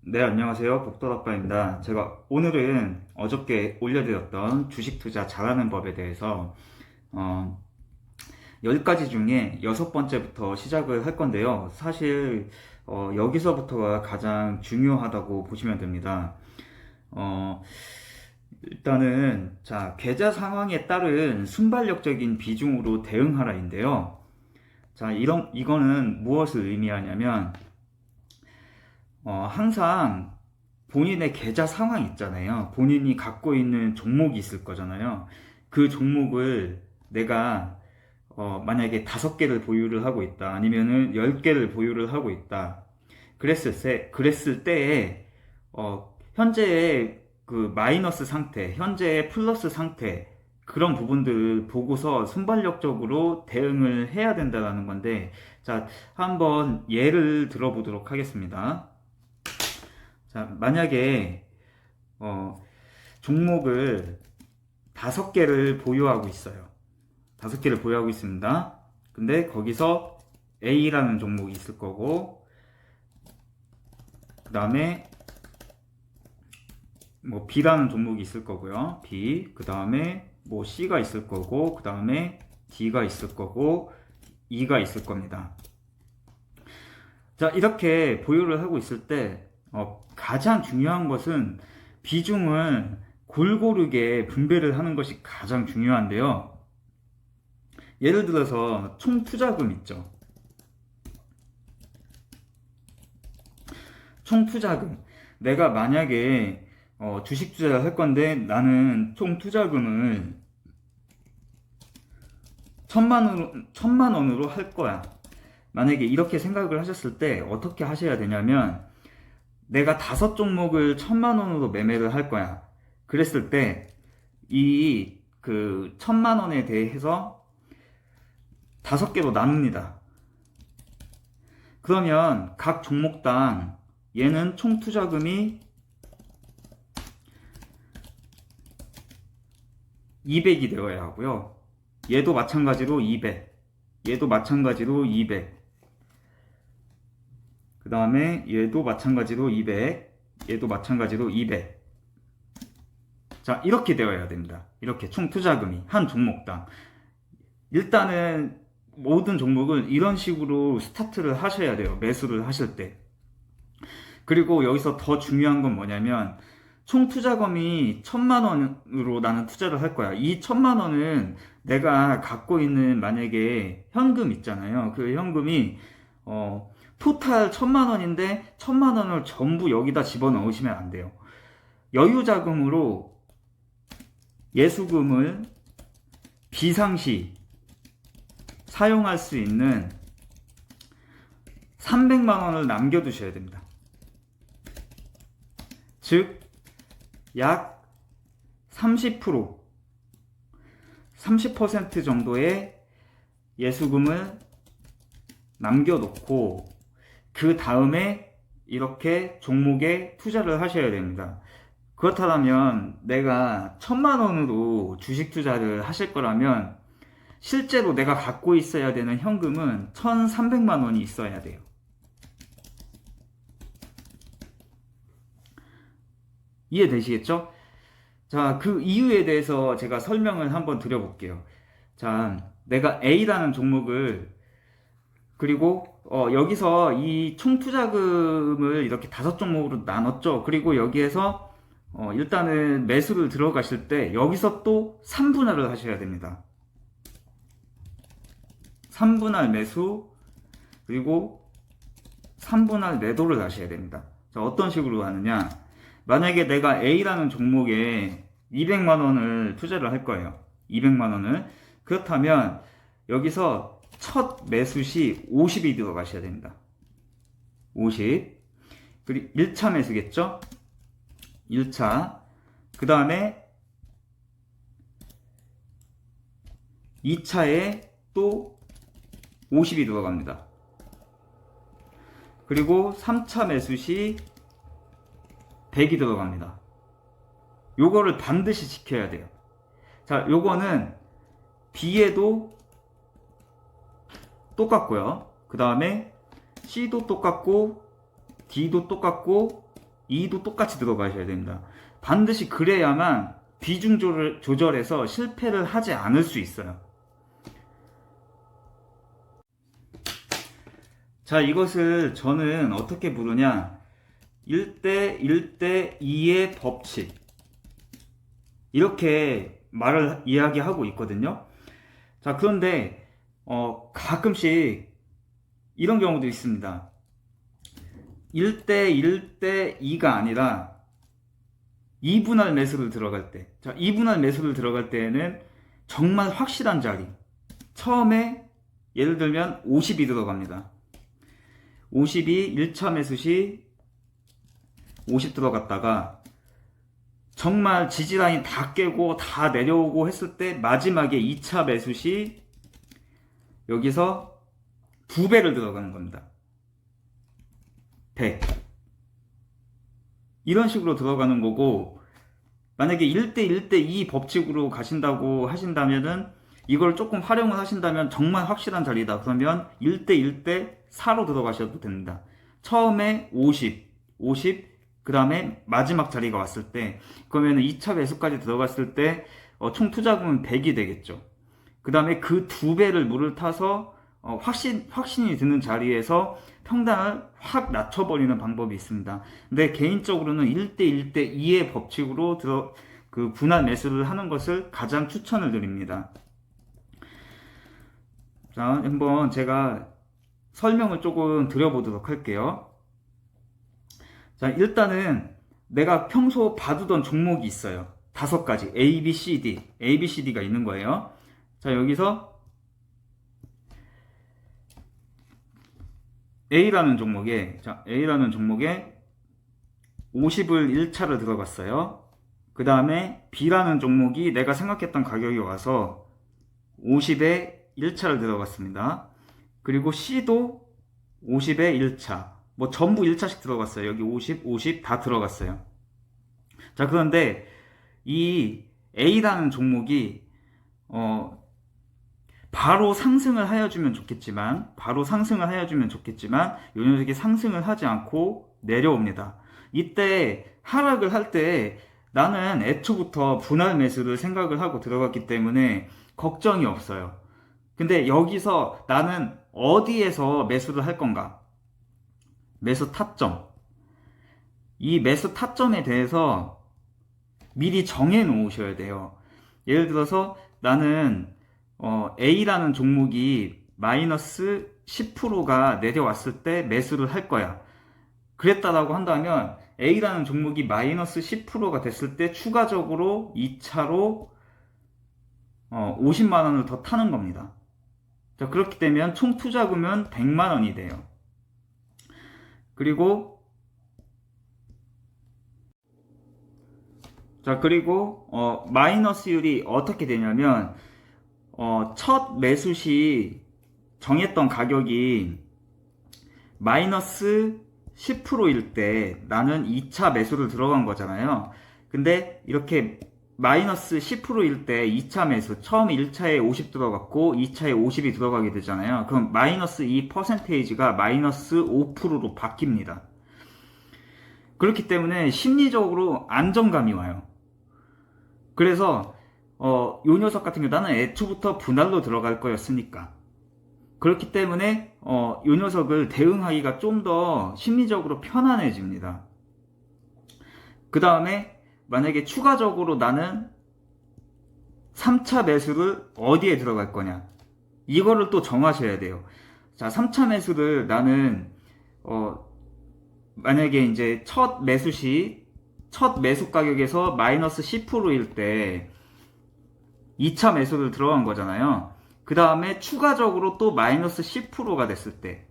네, 안녕하세요. 복돌아빠입니다. 제가 오늘은 어저께 올려드렸던 주식 투자 잘하는 법에 대해서 어, 10가지 중에 6번째부터 시작을 할 건데요. 사실 여기서부터가 가장 중요하다고 보시면 됩니다. 어, 일단은 계좌 상황에 따른 순발력적인 비중으로 대응하라인데요. 이거는 무엇을 의미하냐면 항상 본인의 계좌 상황 있잖아요. 본인이 갖고 있는 종목이 있을 거잖아요. 그 종목을 내가 만약에 5개를 보유를 하고 있다. 아니면은 10개를 보유를 하고 있다. 그랬을 때에 현재의 그 마이너스 상태, 현재의 플러스 상태 그런 부분들을 보고서 순발력적으로 대응을 해야 된다는 건데 한번 예를 들어보도록 하겠습니다. 만약에 종목을 5개를 보유하고 있어요. 5개를 보유하고 있습니다. 근데 거기서 A라는 종목이 있을 거고, 그 다음에 뭐 B라는 종목이 있을 거고요. B, 그 다음에 뭐 C가 있을 거고, 그 다음에 D가 있을 거고, E가 있을 겁니다. 이렇게 보유를 하고 있을 때 가장 중요한 것은 비중을 골고루게 분배를 하는 것이 가장 중요한데요. 예를 들어서 총 투자금 있죠. 총 투자금. 내가 만약에 주식 투자를 할 건데 나는 총 투자금을 1,000만 원으로 할 거야. 만약에 이렇게 생각을 하셨을 때 어떻게 하셔야 되냐면, 내가 5종목을 1,000만 원으로 매매를 할 거야. 그랬을 때 이 그 1,000만 원에 대해서 5개로 나눕니다. 그러면 각 종목당 얘는 총 투자금이 200이 되어야 하고요. 얘도 마찬가지로 200, 얘도 마찬가지로 200, 그 다음에 얘도 마찬가지로 200, 얘도 마찬가지로 200. 이렇게 되어야 됩니다. 이렇게 총 투자금이 한 종목당. 일단은 모든 종목은 이런 식으로 스타트를 하셔야 돼요. 매수를 하실 때. 그리고 여기서 더 중요한 건 뭐냐면, 총 투자금이 1,000만 원으로 나는 투자를 할 거야. 이 1,000만 원은 내가 갖고 있는 만약에 현금 있잖아요. 그 현금이 토탈 1,000만 원인데 1,000만 원을 전부 여기다 집어넣으시면 안 돼요. 여유 자금으로 예수금을 비상시 사용할 수 있는 300만 원을 남겨두셔야 됩니다. 즉, 약 30%, 30% 정도의 예수금을 남겨놓고, 그 다음에 이렇게 종목에 투자를 하셔야 됩니다. 그렇다면 내가 1,000만 원으로 주식 투자를 하실 거라면 실제로 내가 갖고 있어야 되는 현금은 1,300만 원이 있어야 돼요. 이해되시겠죠? 그 이유에 대해서 제가 설명을 한번 드려볼게요. 내가 A라는 종목을, 그리고 여기서 이 총 투자금을 이렇게 5종목으로 나눴죠. 그리고 여기에서 일단은 매수를 들어가실 때 여기서 또 3분할을 하셔야 됩니다. 3분할 매수, 그리고 3분할 매도를 하셔야 됩니다. 어떤 식으로 하느냐? 만약에 내가 A라는 종목에 200만 원을 투자를 할 거예요. 200만 원을. 그렇다면 여기서 첫 매수 시 50이 들어가셔야 됩니다. 50. 그리고 1차 매수겠죠? 1차. 그 다음에 2차에 또 50이 들어갑니다. 그리고 3차 매수 시 100이 들어갑니다. 요거를 반드시 지켜야 돼요. 요거는 B에도 똑같고요. 그 다음에 C도 똑같고 D도 똑같고 2도 똑같이 들어가셔야 됩니다. 반드시 그래야만 비중 조절해서 실패를 하지 않을 수 있어요. 자, 이것을 저는 어떻게 부르냐, 1대 1대 2의 법칙, 이렇게 이야기하고 있거든요. 자, 그런데 가끔씩 이런 경우도 있습니다. 1대 1대 2가 아니라 2분할 매수를 들어갈 때, 자, 2분할 매수를 들어갈 때에는 정말 확실한 자리, 처음에 예를 들면 50이 들어갑니다. 50이 1차 매수 시 50 들어갔다가 정말 지지라인 다 깨고 다 내려오고 했을 때 마지막에 2차 매수 시 여기서 2배를 들어가는 겁니다. 100. 이런 식으로 들어가는 거고, 만약에 1대 1대 2 법칙으로 가신다고 하신다면은, 이걸 조금 활용을 하신다면 정말 확실한 자리다. 그러면 1대 1대 4로 들어가셔도 됩니다. 처음에 50, 그 다음에 마지막 자리가 왔을 때, 그러면 2차 매수까지 들어갔을 때 총 투자금은 100이 되겠죠. 그 다음에 그 2배를 물을 타서 확신이 드는 자리에서 평단을 확 낮춰버리는 방법이 있습니다. 근데 개인적으로는 1대 1대 2의 법칙으로 분할 매수를 하는 것을 가장 추천을 드립니다. 자, 한번 제가 설명을 조금 드려보도록 할게요. 자, 일단은 내가 평소 봐두던 종목이 있어요. 5가지 A, B, C, D가 있는 거예요. 자, 여기서 A라는 종목에 50을 1차를 들어갔어요. 그 다음에 B라는 종목이 내가 생각했던 가격이 와서 50에 1차를 들어갔습니다. 그리고 C도 50에 1차, 뭐 전부 1차씩 들어갔어요. 여기 50 다 들어갔어요. 자, 그런데 이 A라는 종목이 바로 상승을 하여주면 좋겠지만 이 녀석이 상승을 하지 않고 내려옵니다. 이때 하락을 할 때 나는 애초부터 분할 매수를 생각을 하고 들어갔기 때문에 걱정이 없어요. 근데 여기서 나는 어디에서 매수를 할 건가? 매수 타점. 이 매수 타점에 대해서 미리 정해 놓으셔야 돼요. 예를 들어서 나는 A라는 종목이 마이너스 10%가 내려왔을 때 매수를 할 거야. 그랬다라고 한다면 A라는 종목이 마이너스 10%가 됐을 때 추가적으로 2차로 50만 원을 더 타는 겁니다. 자, 그렇게 되면 총 투자금은 100만 원이 돼요. 그리고 마이너스율이 어떻게 되냐면 첫 매수 시 정했던 가격이 마이너스 10%일 때 나는 2차 매수를 들어간 거잖아요. 근데 이렇게 마이너스 10%일 때 2차 매수, 처음에 1차에 50 들어갔고 2차에 50이 들어가게 되잖아요. 그럼 마이너스 이 퍼센테이지가 마이너스 5%로 바뀝니다. 그렇기 때문에 심리적으로 안정감이 와요. 그래서 요 녀석 같은 경우 나는 애초부터 분할로 들어갈 거였으니까, 그렇기 때문에 요 녀석을 대응하기가 좀 더 심리적으로 편안해집니다. 그 다음에 만약에 추가적으로 나는 3차 매수를 어디에 들어갈 거냐, 이거를 또 정하셔야 돼요. 자, 3차 매수를 나는 만약에 이제 첫 매수 가격에서 마이너스 10%일 때 2차 매수를 들어간 거잖아요. 그 다음에 추가적으로 또 마이너스 10%가 됐을 때,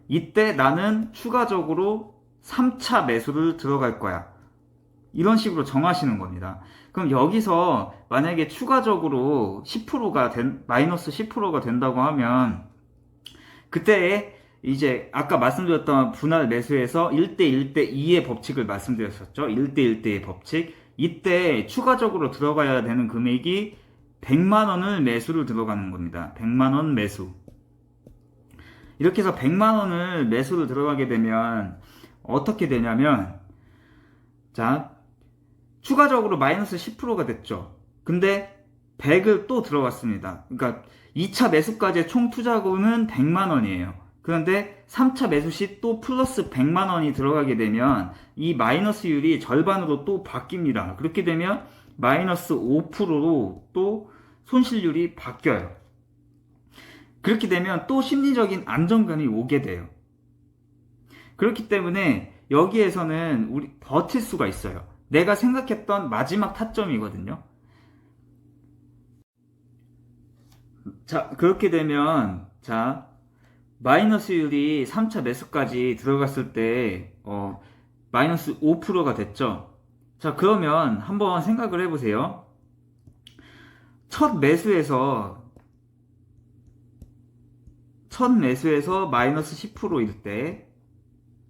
이때 나는 추가적으로 3차 매수를 들어갈 거야. 이런 식으로 정하시는 겁니다. 그럼 여기서 만약에 추가적으로 마이너스 10%가 된다고 하면, 그때 이제 아까 말씀드렸던 분할 매수에서 1대 1대 2의 법칙을 말씀드렸었죠. 1대 1대의 법칙. 이때 추가적으로 들어가야 되는 금액이 100만 원을 매수를 들어가는 겁니다. 100만 원 매수. 이렇게 해서 100만 원을 매수를 들어가게 되면 어떻게 되냐면, 자, 추가적으로 마이너스 10%가 됐죠. 근데 100을 또 들어갔습니다. 그러니까 2차 매수까지의 총 투자금은 100만 원이에요. 그런데 3차 매수 시 또 플러스 100만 원이 들어가게 되면 이 마이너스율이 절반으로 또 바뀝니다. 그렇게 되면 마이너스 5%로 또 손실률이 바뀌어요. 그렇게 되면 또 심리적인 안정감이 오게 돼요. 그렇기 때문에 여기에서는 우리 버틸 수가 있어요. 내가 생각했던 마지막 타점이거든요. 자, 그렇게 되면, 자, 마이너스율이 3차 매수까지 들어갔을 때, 마이너스 5%가 됐죠. 자, 그러면 한번 생각을 해보세요. 첫 매수에서 마이너스 10%일 때,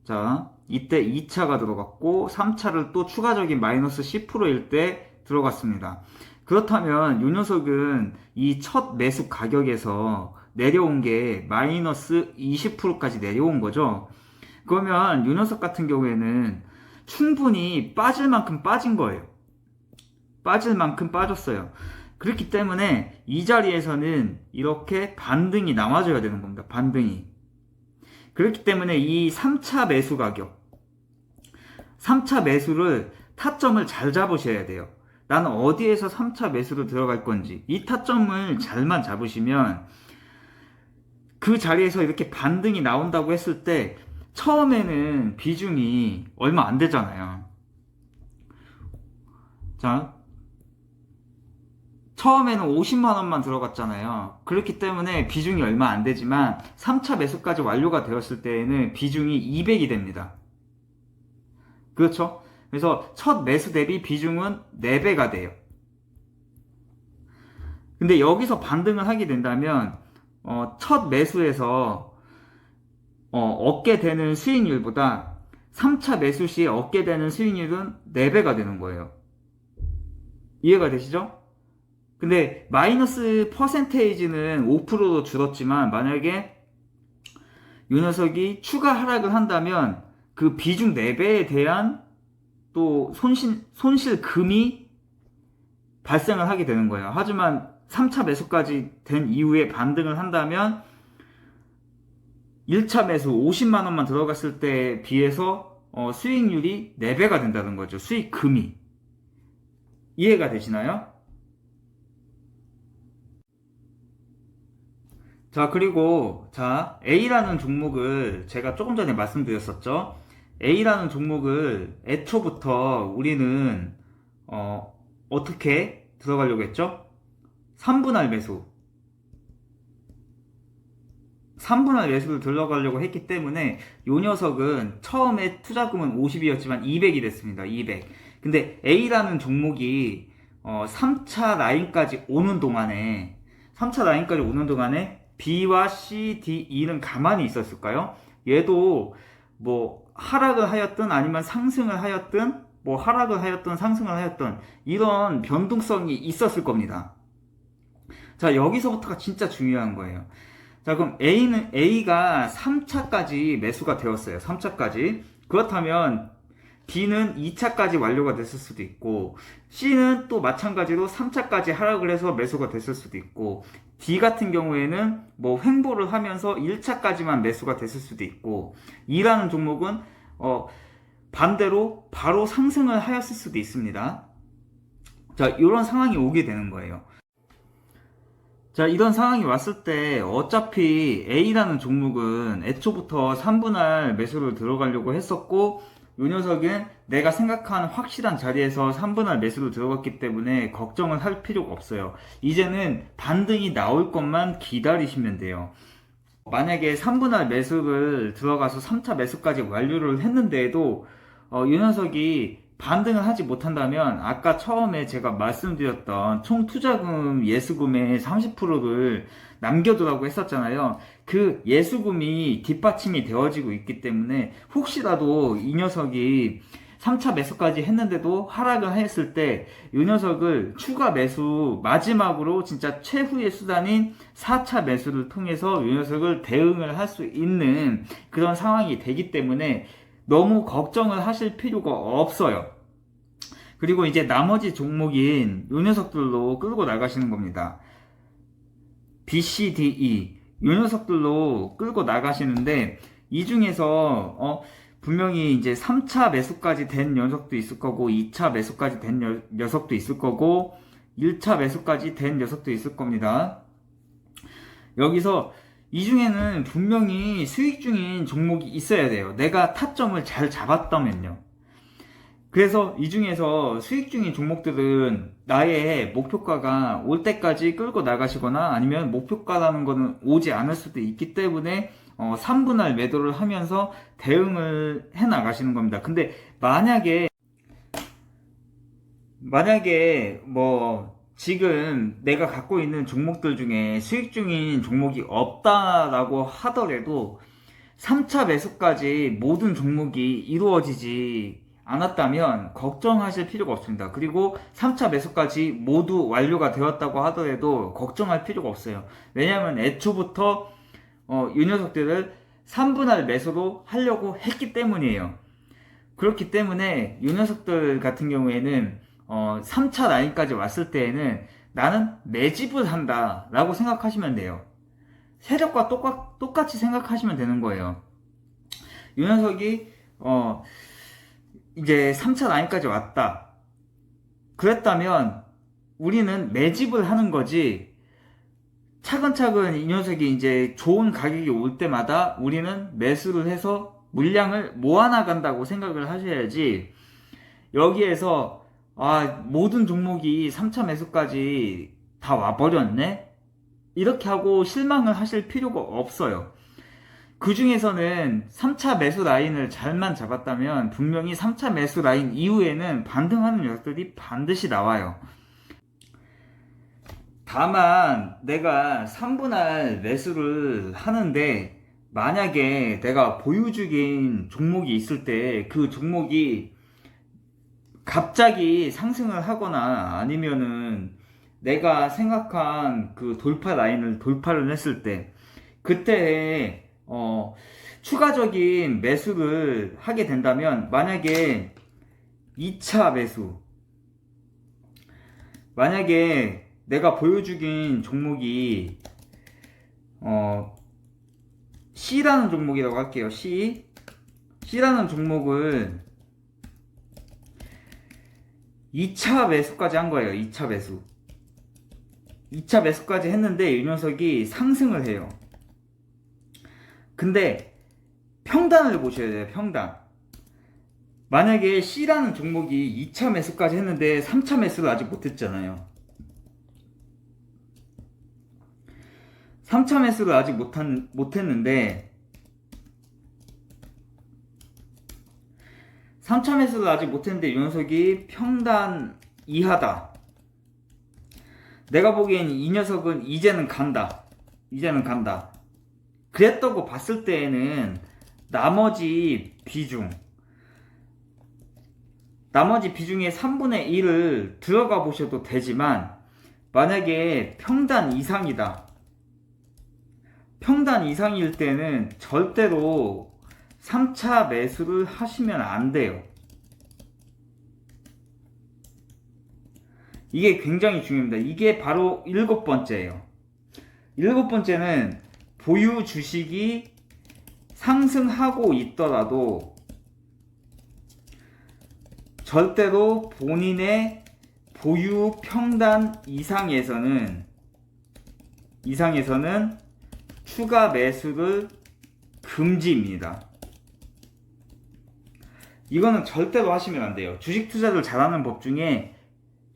자, 이때 2차가 들어갔고 3차를 또 추가적인 마이너스 10%일 때 들어갔습니다. 그렇다면 이 녀석은 이 첫 매수 가격에서 내려온 게 마이너스 20%까지 내려온 거죠. 그러면 이 녀석 같은 경우에는 충분히 빠질 만큼 빠진 거예요. 빠질 만큼 빠졌어요. 그렇기 때문에 이 자리에서는 이렇게 반등이 나와줘야 되는 겁니다. 반등이. 그렇기 때문에 이 3차 매수 가격, 3차 매수를 타점을 잘 잡으셔야 돼요. 나는 어디에서 3차 매수로 들어갈 건지 이 타점을 잘만 잡으시면 그 자리에서 이렇게 반등이 나온다고 했을 때 처음에는 비중이 얼마 안 되잖아요. 자, 처음에는 50만 원만 들어갔잖아요. 그렇기 때문에 비중이 얼마 안 되지만 3차 매수까지 완료가 되었을 때에는 비중이 200이 됩니다. 그렇죠? 그래서 첫 매수 대비 비중은 4배가 돼요. 근데 여기서 반등을 하게 된다면 첫 매수에서 얻게 되는 수익률보다 3차 매수 시에 얻게 되는 수익률은 4배가 되는 거예요. 이해가 되시죠? 근데 마이너스 퍼센테이지는 5%로 줄었지만 만약에 이 녀석이 추가 하락을 한다면 그 비중 4배에 대한 또 손실금이 발생을 하게 되는 거예요. 하지만 3차 매수까지 된 이후에 반등을 한다면 1차 매수 50만 원만 들어갔을 때에 비해서 수익률이 4배가 된다는 거죠. 수익금이. 이해가 되시나요? 자, 그리고, 자, A라는 종목을 제가 조금 전에 말씀드렸었죠. A라는 종목을 애초부터 우리는, 어떻게 들어가려고 했죠? 3분할 매수. 3분할 매수를 들어가려고 했기 때문에, 요 녀석은 처음에 투자금은 50이었지만 200이 됐습니다. 200. 근데 A라는 종목이, 3차 라인까지 오는 동안에, B와 C, D, E는 가만히 있었을까요? 얘도 뭐 하락을 하였든 아니면 상승을 하였든 뭐 하락을 하였든 상승을 하였든 이런 변동성이 있었을 겁니다. 자, 여기서부터가 진짜 중요한 거예요. 자, 그럼 A가 3차까지 매수가 되었어요. 3차까지. 그렇다면 B는 2차까지 완료가 됐을 수도 있고 C는 또 마찬가지로 3차까지 하락을 해서 매수가 됐을 수도 있고 D 같은 경우에는 뭐 횡보를 하면서 1차까지만 매수가 됐을 수도 있고 E라는 종목은 반대로 바로 상승을 하였을 수도 있습니다. 자, 이런 상황이 오게 되는 거예요. 자, 이런 상황이 왔을 때 어차피 A라는 종목은 애초부터 3분할 매수를 들어가려고 했었고 이 녀석은 내가 생각한 확실한 자리에서 3분할 매수로 들어갔기 때문에 걱정을 할 필요가 없어요. 이제는 반등이 나올 것만 기다리시면 돼요. 만약에 3분할 매수를 들어가서 3차 매수까지 완료를 했는데도 이 녀석이 반등을 하지 못한다면 아까 처음에 제가 말씀드렸던 총 투자금 예수금의 30%를 남겨두라고 했었잖아요. 그 예수금이 뒷받침이 되어지고 있기 때문에 혹시라도 이 녀석이 3차 매수까지 했는데도 하락을 했을 때 이 녀석을 추가 매수 마지막으로 진짜 최후의 수단인 4차 매수를 통해서 이 녀석을 대응을 할 수 있는 그런 상황이 되기 때문에 너무 걱정을 하실 필요가 없어요. 그리고 이제 나머지 종목인 요 녀석들로 끌고 나가시는 겁니다. B, C, D, E 요 녀석들로 끌고 나가시는데 이 중에서 분명히 이제 3차 매수까지 된 녀석도 있을 거고 2차 매수까지 된 녀석도 있을 거고 1차 매수까지 된 녀석도 있을 겁니다. 여기서 이 중에는 분명히 수익 중인 종목이 있어야 돼요. 내가 타점을 잘 잡았다면요. 그래서 이 중에서 수익 중인 종목들은 나의 목표가가 올 때까지 끌고 나가시거나 아니면 목표가라는 거는 오지 않을 수도 있기 때문에 3분할 매도를 하면서 대응을 해 나가시는 겁니다. 근데 만약에 뭐 지금 내가 갖고 있는 종목들 중에 수익 중인 종목이 없다라고 하더라도 3차 매수까지 모든 종목이 이루어지지 않았다면 걱정하실 필요가 없습니다. 그리고 3차 매수까지 모두 완료가 되었다고 하더라도 걱정할 필요가 없어요. 왜냐하면 애초부터 이 녀석들을 3분할 매수로 하려고 했기 때문이에요. 그렇기 때문에 이 녀석들 같은 경우에는 3차 라인까지 왔을 때에는 나는 매집을 한다 라고 생각하시면 돼요. 세력과 똑같이 생각하시면 되는 거예요. 이 녀석이 이제 3차 라인까지 왔다 그랬다면 우리는 매집을 하는 거지, 차근차근 이 녀석이 이제 좋은 가격이 올 때마다 우리는 매수를 해서 물량을 모아나간다고 생각을 하셔야지, 여기에서 모든 종목이 3차 매수까지 다 와버렸네? 이렇게 하고 실망을 하실 필요가 없어요. 그 중에서는 3차 매수 라인을 잘만 잡았다면 분명히 3차 매수 라인 이후에는 반등하는 녀석들이 반드시 나와요. 다만 내가 3분할 매수를 하는데 만약에 내가 보유 중인 종목이 있을 때 그 종목이 갑자기 상승을 하거나 아니면은 내가 생각한 그 돌파 라인을 돌파를 했을 때 그때 추가적인 매수를 하게 된다면, 만약에 2차 매수, 만약에 내가 보유 중인 종목이 C라는 종목이라고 할게요. C라는 종목을 2차 매수까지 한 거예요. 2차 매수. 2차 매수까지 했는데 이 녀석이 상승을 해요. 근데 평단을 보셔야 돼요. 평단. 만약에 C라는 종목이 2차 매수까지 했는데 3차 매수를 아직 못했잖아요. 3차 매수를 아직 못했는데 3차 매수를 아직 못했는데 이 녀석이 평단 이하다. 내가 보기엔 이 녀석은 이제는 간다. 그랬다고 봤을 때에는 나머지 비중의 3분의 1을 들어가 보셔도 되지만, 만약에 평단 이상이다. 평단 이상일 때는 절대로 3차 매수를 하시면 안 돼요. 이게 굉장히 중요합니다. 이게 바로 7번째예요. 7번째는 보유 주식이 상승하고 있더라도 절대로 본인의 보유 평단 이상에서는 추가 매수를 금지입니다. 이거는 절대로 하시면 안 돼요. 주식 투자를 잘하는 법 중에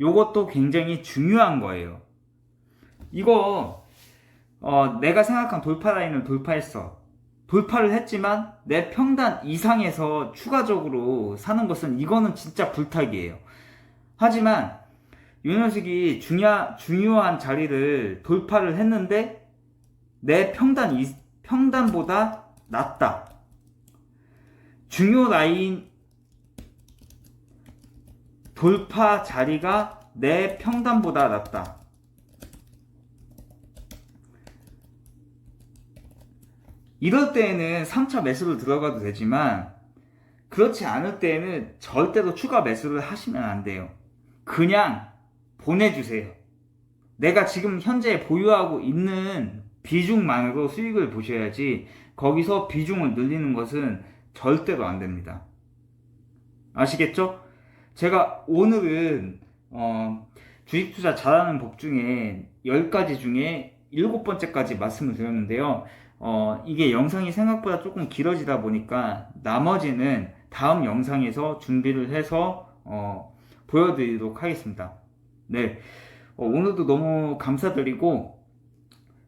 이것도 굉장히 중요한 거예요. 이거 내가 생각한 돌파 라인을 돌파를 했지만 내 평단 이상에서 추가적으로 사는 것은, 이거는 진짜 불탁이에요. 하지만 이 녀석이 중요한 자리를 돌파를 했는데 내 평단보다 낮다. 중요 라인 돌파 자리가 내 평단보다 낮다. 이럴 때에는 3차 매수를 들어가도 되지만, 그렇지 않을 때에는 절대로 추가 매수를 하시면 안 돼요. 그냥 보내주세요. 내가 지금 현재 보유하고 있는 비중만으로 수익을 보셔야지 거기서 비중을 늘리는 것은 절대로 안 됩니다. 아시겠죠? 제가 오늘은 주식 투자 잘하는 법 중에 10가지 중에 7번째까지 말씀을 드렸는데요. 이게 영상이 생각보다 조금 길어지다 보니까 나머지는 다음 영상에서 준비를 해서 보여드리도록 하겠습니다. 네, 오늘도 너무 감사드리고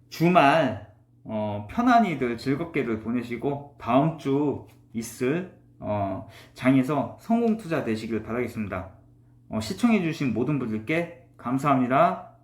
주말 편안히들 즐겁게들 보내시고 다음 주 있을 장에서 성공 투자 되시길 바라겠습니다. 시청해주신 모든 분들께 감사합니다.